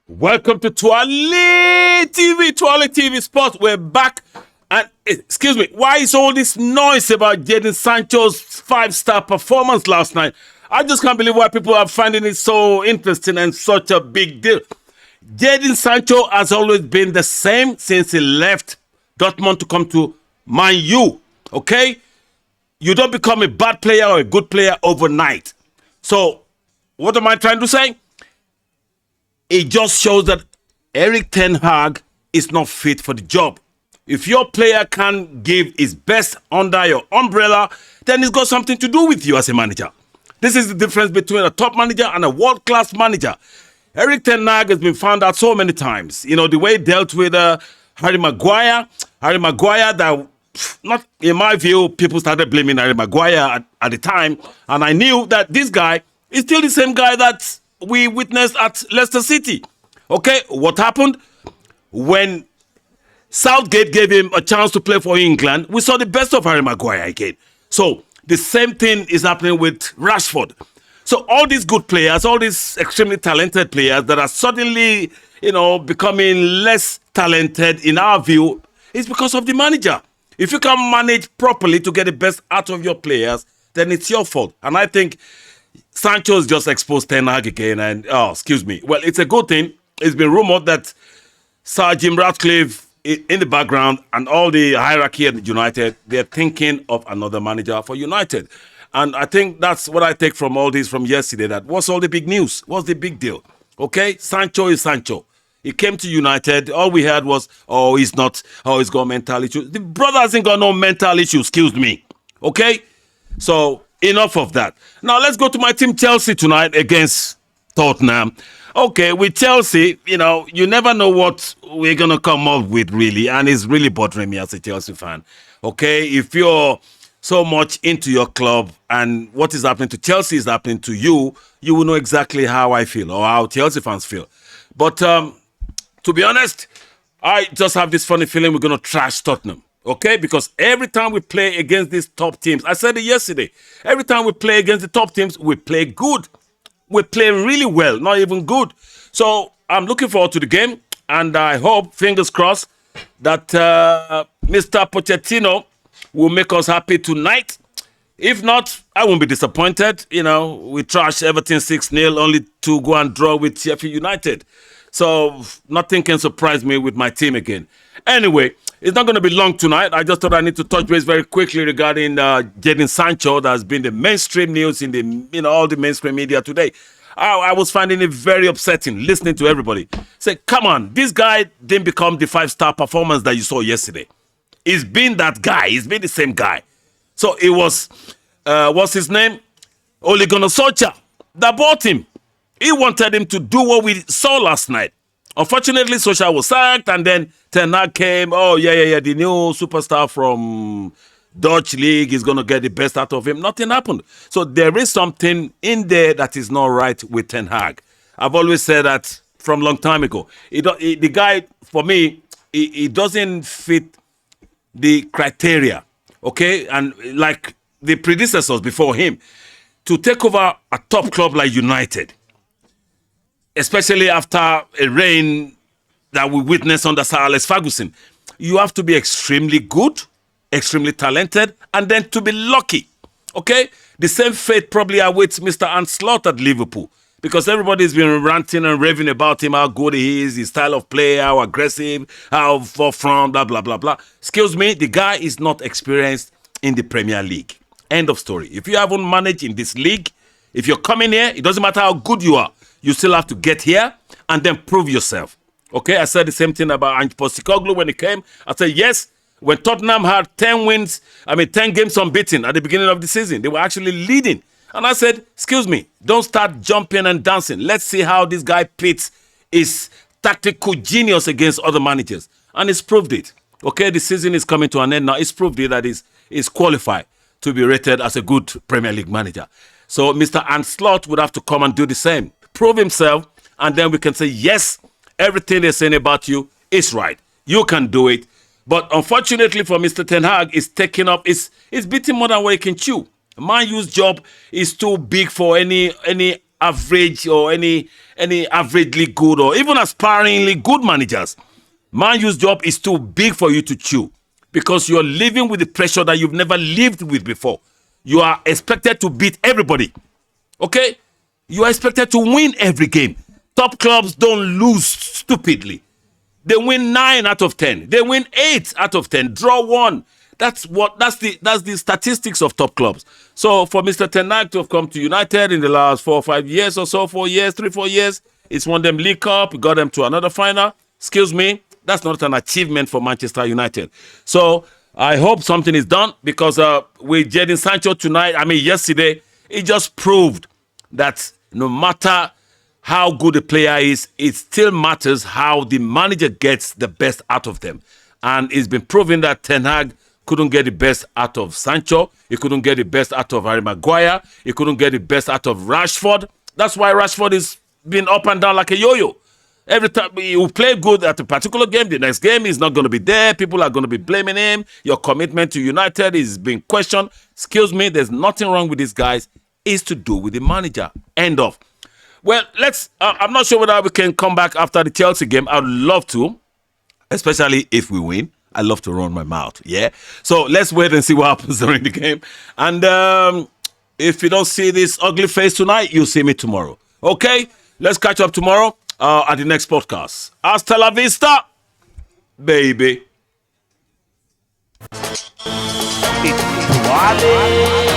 Welcome to TWALE TV Sports. We're back. And excuse me, why is all this noise about Jadon Sancho's 5-star performance last night? I just can't believe why people are finding it so interesting and such a big deal. Jadon Sancho has always been the same since he left Dortmund to come to Man U. Okay? You don't become a bad player or a good player overnight. So, what am I trying to say? It just shows that Erik ten Hag is not fit for the job. If your player can't give his best under your umbrella, then it's got something to do with you as a manager. This is the difference between a top manager and a world-class manager. Erik ten Hag has been found out so many times. You know, the way he dealt with Harry Maguire, that, not in my view, people started blaming Harry Maguire at the time. And I knew that this guy is still the same guy that we witnessed at Leicester City. Okay, what happened? When Southgate gave him a chance to play for England, we saw the best of Harry Maguire again. So the same thing is happening with Rashford. So all these good players, all these extremely talented players that are suddenly, becoming less talented in our view, is because of the manager. If you can manage properly to get the best out of your players, then it's your fault. And I think Sancho's just exposed ten Hag again, and well, it's a good thing. It's been rumored that Sir Jim Ratcliffe in the background and all the hierarchy at United, they're thinking of another manager for United. And I think that's what I take from all this from yesterday, that what's all the big news? What's the big deal? Okay, Sancho is Sancho. He came to United. All we heard was, he's got mental issues. The brother hasn't got no mental issues, excuse me. Okay? So, enough of that. Now, let's go to my team Chelsea tonight against Tottenham. Okay, with Chelsea, you never know what we're going to come up with, really. And it's really bothering me as a Chelsea fan. Okay, if you're so much into your club and what is happening to Chelsea is happening to you, you will know exactly how I feel or how Chelsea fans feel. But to be honest, I just have this funny feeling we're going to trash Tottenham. Okay, because every time we play against these top teams, I said it yesterday, every time we play against the top teams, we play good. We play really well, not even good. So I'm looking forward to the game, and I hope, fingers crossed, that Mr. Pochettino will make us happy tonight. If not, I won't be disappointed. We trashed Everton 6-0, only to go and draw with Sheffield United. So nothing can surprise me with my team again. Anyway, it's not going to be long tonight. I just thought I need to touch base very quickly regarding Jadon Sancho. That has been the mainstream news in the all the mainstream media today. I was finding it very upsetting listening to everybody say, "Come on, this guy didn't become the 5-star performance that you saw yesterday. He's been that guy. He's been the same guy." So it was what's his name? Ole Gunnar Solskjaer that bought him. He wanted him to do what we saw last night. Unfortunately, Solskjaer was sacked, and then ten Hag came. The new superstar from Dutch League is going to get the best out of him. Nothing happened. So there is something in there that is not right with ten Hag. I've always said that from a long time ago. The guy, for me, he doesn't fit the criteria, okay? And like the predecessors before him, to take over a top club like United, especially after a reign that we witnessed under Sir Alex Ferguson, you have to be extremely good, extremely talented, and then to be lucky. Okay? The same fate probably awaits Mr. Arne Slot at Liverpool, because everybody's been ranting and raving about him, how good he is, his style of play, how aggressive, how forefront, blah, blah, blah, blah. Excuse me, the guy is not experienced in the Premier League. End of story. If you haven't managed in this league, if you're coming here, it doesn't matter how good you are, you still have to get here and then prove yourself. Okay, I said the same thing about Ange Postecoglou when he came. I said, yes, when Tottenham had 10 games unbeaten at the beginning of the season, they were actually leading. And I said, excuse me, don't start jumping and dancing. Let's see how this guy pits his tactical genius against other managers. And he's proved it. Okay, the season is coming to an end now. He's proved it that he's qualified to be rated as a good Premier League manager. So Mr. Arne Slot would have to come and do the same. Prove himself, and then we can say, yes, everything they're saying about you is right. You can do it. But unfortunately for Mr. Ten Hag, it's beating more than what he can chew. Man U's job is too big for any average or any averagely good or even aspiringly good managers. Man U's job is too big for you to chew because you're living with the pressure that you've never lived with before. You are expected to beat everybody. Okay? You are expected to win every game. Top clubs don't lose stupidly. They win 9 out of 10. They win 8 out of 10. Draw 1. That's the statistics of top clubs. So for Mr. Ten Hag to have come to United in the last 4 or 5 years or so, 4 years, 3, 4 years, it's won them League Cup, got them to another final. Excuse me, that's not an achievement for Manchester United. So I hope something is done because with Jadon Sancho yesterday, it just proved that no matter how good a player is, it still matters how the manager gets the best out of them. And it's been proven that Ten Hag couldn't get the best out of Sancho. He couldn't get the best out of Harry Maguire. He couldn't get the best out of Rashford. That's why Rashford is been up and down like a yo-yo. Every time he will play good at a particular game, the next game he's not going to be there. People are going to be blaming him. Your commitment to United is being questioned. Excuse me, there's nothing wrong with these guys. It's to do with the manager. End of. Well, I'm not sure whether we can come back after the Chelsea game. I'd love to, especially if we win. I love to run my mouth, yeah? So let's wait and see what happens during the game. And if you don't see this ugly face tonight, you'll see me tomorrow. Okay? Let's catch up tomorrow at the next podcast. Hasta la vista, baby. TWALE.